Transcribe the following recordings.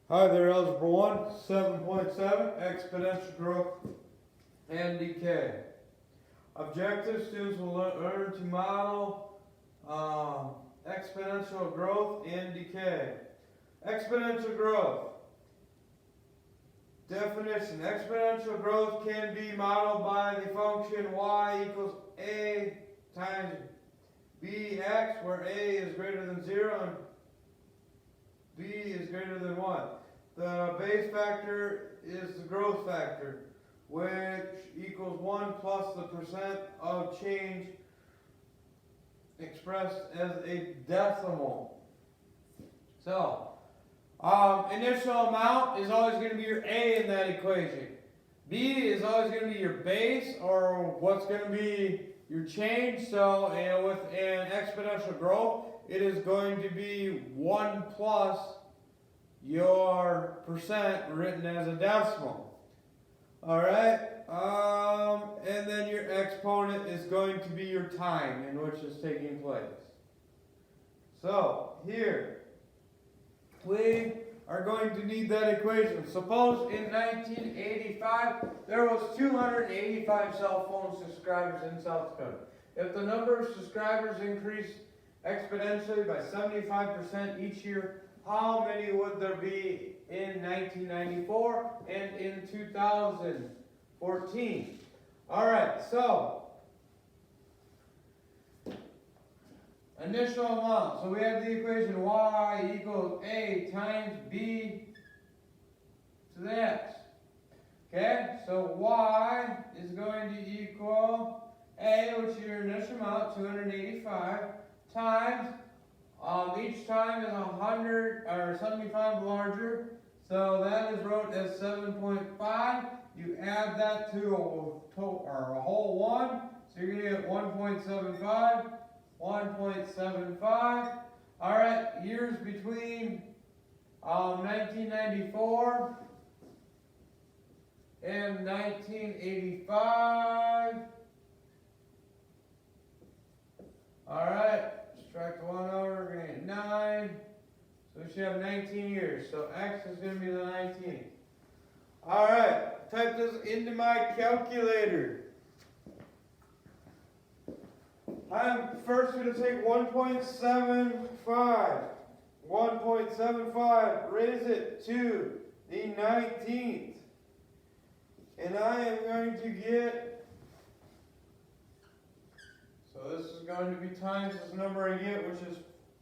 Hi there, Algebra 1, 7.7, exponential growth and decay. Objective: students will learn to model exponential growth and decay. Exponential growth. Definition: exponential growth can be modeled by the function y equals a times bx, where a is greater than 0 and b is greater than 1. The base factor is the growth factor, which equals 1 plus the percent of change expressed as a decimal. So, initial amount is always going to be your A in that equation. B is always going to be your base, or what's going to be your change. So, with an exponential growth, it is going to be 1 plus your percent written as a decimal. Alright, and then your exponent is going to be your time in which it's taking place. So, here, we are going to need that equation. Suppose in 1985, there was 285 cell phone subscribers in South Dakota. If the number of subscribers increased exponentially by 75% each year, how many would there be in 1994 and in 2014? Alright, so initial amount. So we have the equation y equals a times b to the x. Okay, so y is going to equal a, which is your initial amount, 285, times each time is 100 or 75 larger, so that is wrote as 7.5. You add that to a whole one, so you're going to get 1.75, 1.75. All right, years between 1994 and 1985. All right. Subtract 1 over, we're going to get 9. So we should have 19 years. So x is going to be the 19th. Alright, type this into my calculator. I'm first going to take 1.75. 1.75, raise it to the 19th. And I am going to get, so this is going to be times this number I get, which is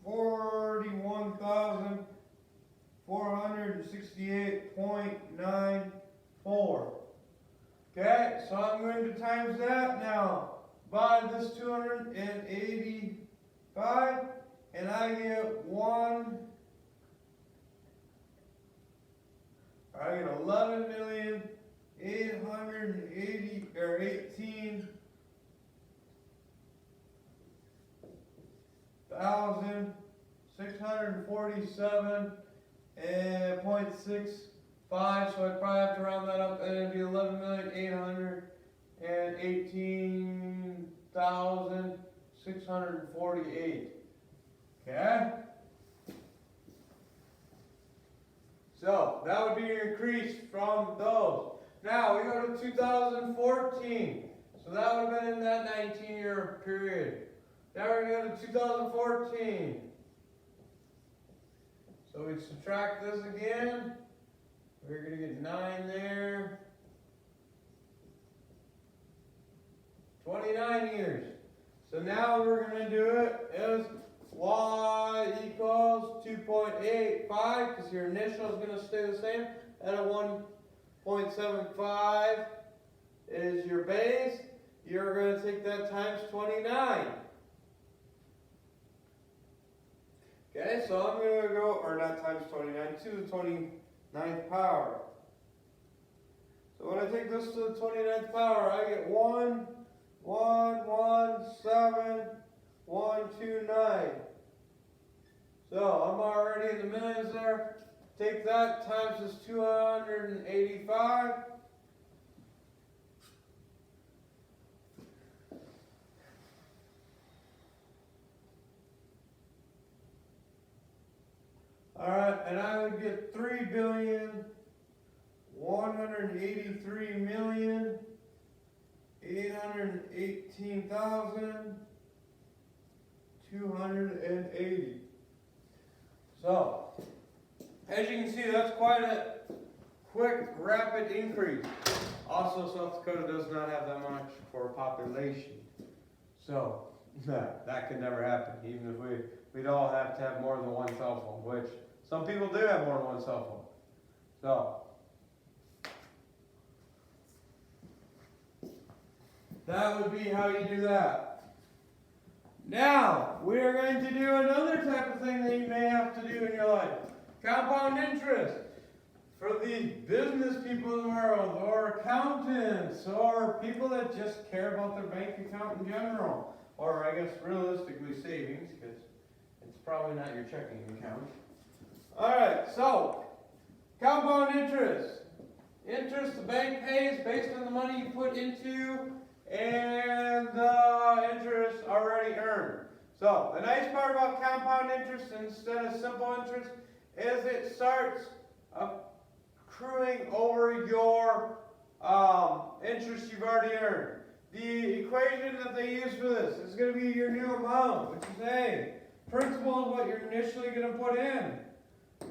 41,468.94. Okay, so I'm going to times that now by this 285, and I get 11,647.65, so I'd probably have to round that up, and it'd be 11,818,648. Okay? So, that would be your increase from those. Now, we go to 2014. So that would have been in that 19-year period. Now we're going to go to 2014. So we subtract this again. We're going to get 9 there. 29 years. So now we're going to do it as y equals 2.85, because your initial is going to stay the same at a 1.75 is your base. You're going to take that times 29. Okay, so I'm going to go, or not times 29, to the 29th power. So when I take this to the 29th power, I get 1,117,129. So I'm already in the millions there. Take that times this 285. Alright, and I would get 3,183,818,280. So, as you can see, that's quite a quick, rapid increase. Also, South Dakota does not have that much for a population. So, that could never happen, even if we'd all have to have more than one cell phone, which some people do have more than one cell phone. So, that would be how you do that. Now, we are going to do another type of thing that you may have to do in your life. Compound interest. For the business people in the world, or accountants, or people that just care about their bank account in general. Or I guess realistically savings, because it's probably not your checking account. Alright, so, compound interest. Interest the bank pays based on the money you put into and the interest already earned. So, the nice part about compound interest instead of simple interest is it starts accruing over your interest you've already earned. The equation that they use for this is going to be your new amount, which is A. Principal is what you're initially going to put in.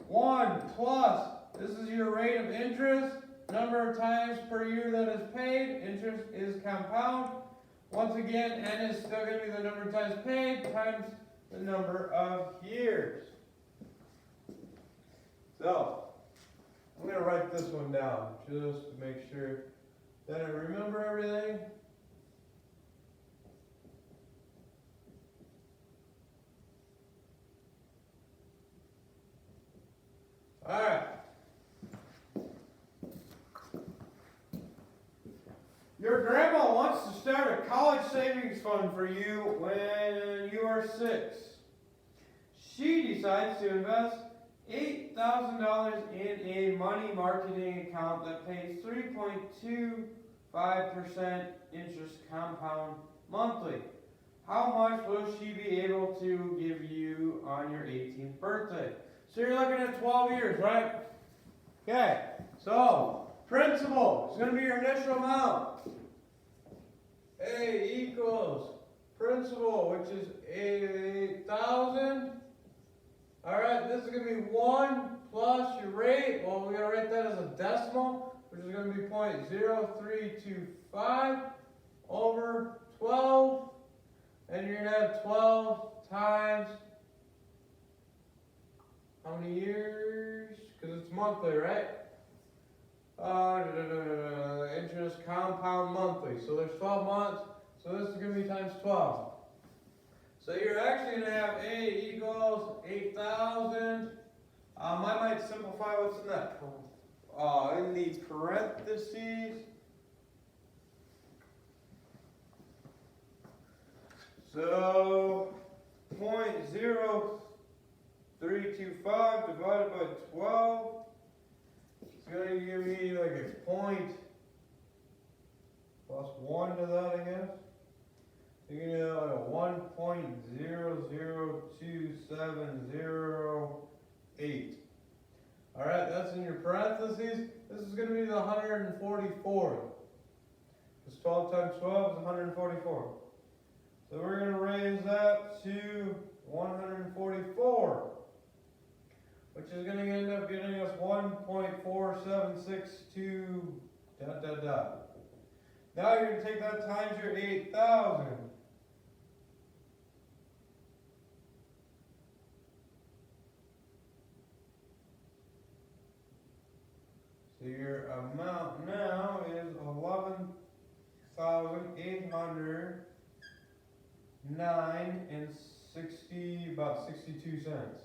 1 plus, this is your rate of interest, number of times per year that is paid, interest is compound. Once again, N is still going to be the number of times paid times the number of years. So, I'm going to write this one down just to make sure that I remember everything. Alright. Your grandma wants to start a college savings fund for you when you are 6. She decides to invest $8,000 in a money marketing account that pays 3.25% interest compound monthly. How much will she be able to give you on your 18th birthday? So you're looking at 12 years, right? Okay, so principal is going to be your initial amount. A equals principal, which is 8,000. Alright, this is going to be 1 plus your rate. Well, we're going to write that as a decimal, which is going to be 0.0325 over 12. And you're going to have 12 times how many years? Because it's monthly, right? Interest compound monthly. So there's 12 months. So this is going to be times 12. So you're actually going to have A equals 8,000. I might simplify what's in that. In the parentheses. So 0.0325 divided by 12. It's going to give me like a point plus 1 to that, I guess. You're going to have like a 1.002708. Alright, that's in your parentheses. This is going to be the 144. Because 12 times 12 is 144. So we're going to raise that to 144. Which is going to end up getting us 1.4762 ... Now you're going to take that times your 8,000. So your amount now is 11,809 and about 62 cents.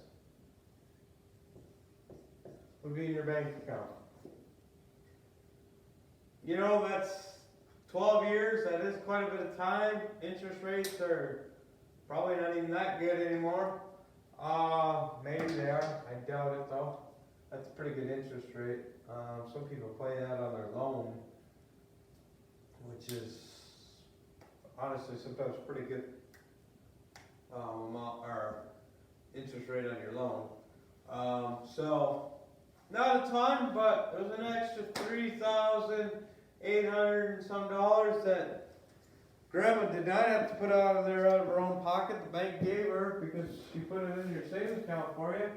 Would be in your bank account. You know, that's 12 years, that is quite a bit of time. Interest rates are probably not even that good anymore. Maybe they are, I doubt it though. That's a pretty good interest rate. Some people play that on their loan, which is honestly sometimes pretty good amount or interest rate on your loan. So not a ton, but there's an extra $3,800 and some that Grandma did not have to put out of her own pocket. The bank gave her because she put it in your savings account for you.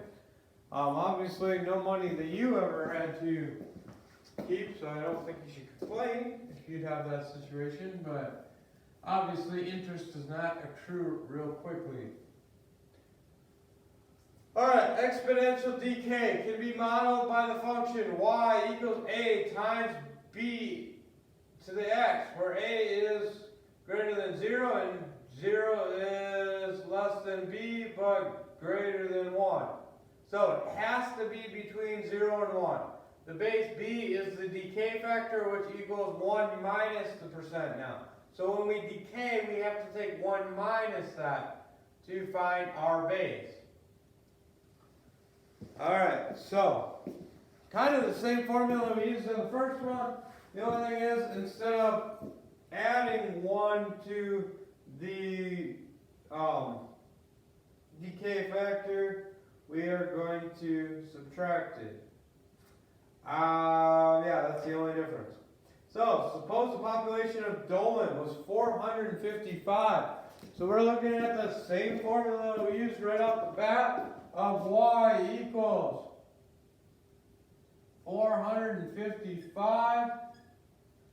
Obviously, no money that you ever had to keep, so I don't think you should complain if you'd have that situation. But obviously, interest does not accrue real quickly. Alright, exponential decay can be modeled by the function y equals a times b to the x, where a is greater than 0 and 0 is less than b but greater than 1. So it has to be between 0 and 1. The base b is the decay factor, which equals 1 minus the percent now. So when we decay, we have to take 1 minus that to find our base. Alright, so kind of the same formula we used in the first one. The only thing is, instead of adding 1 to the decay factor, we are going to subtract it. Yeah, that's the only difference. So, suppose the population of Dolan was 455. So we're looking at the same formula that we used right off the bat of y equals 455.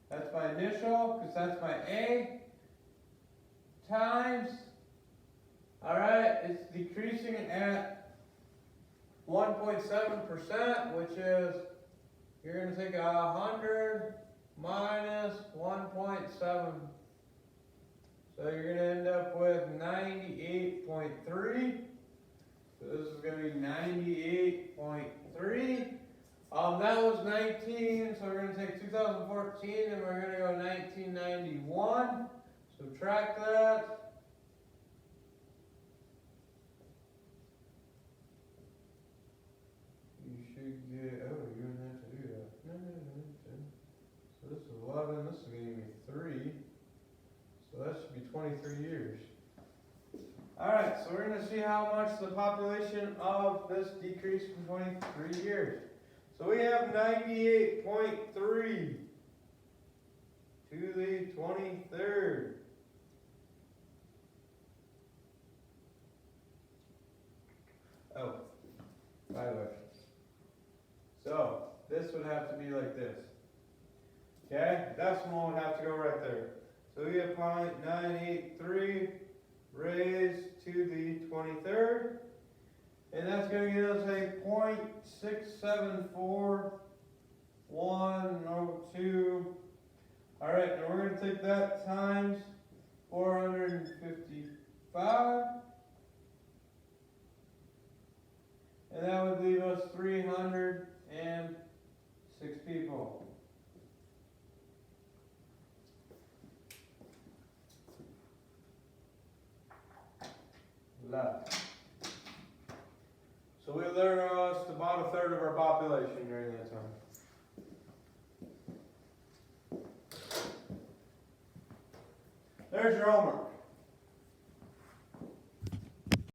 That's my initial, because that's my A, times, alright, it's decreasing at 1.7%, which is, you're going to take 100 minus 1.7. So you're going to end up with 98.3. So this is going to be 98.3. That was 19, so we're going to take 2014 and we're going to go 1991. Subtract that. You should get, oh, you don't have to do that. No. So this is 11, this is going to be 3. So that should be 23 years. Alright, so we're going to see how much the population of this decreased in 23 years. So we have 98.3 to the 23rd. Oh, by the way. So this would have to be like this. Okay, decimal would have to go right there. So we have 0.983 raised to the 23rd. And that's going to give us a 0.674102. Alright, and we're going to take that times 455. And that would leave us 306 people. Left. So we lost about a third of our population during that time. There's your homework.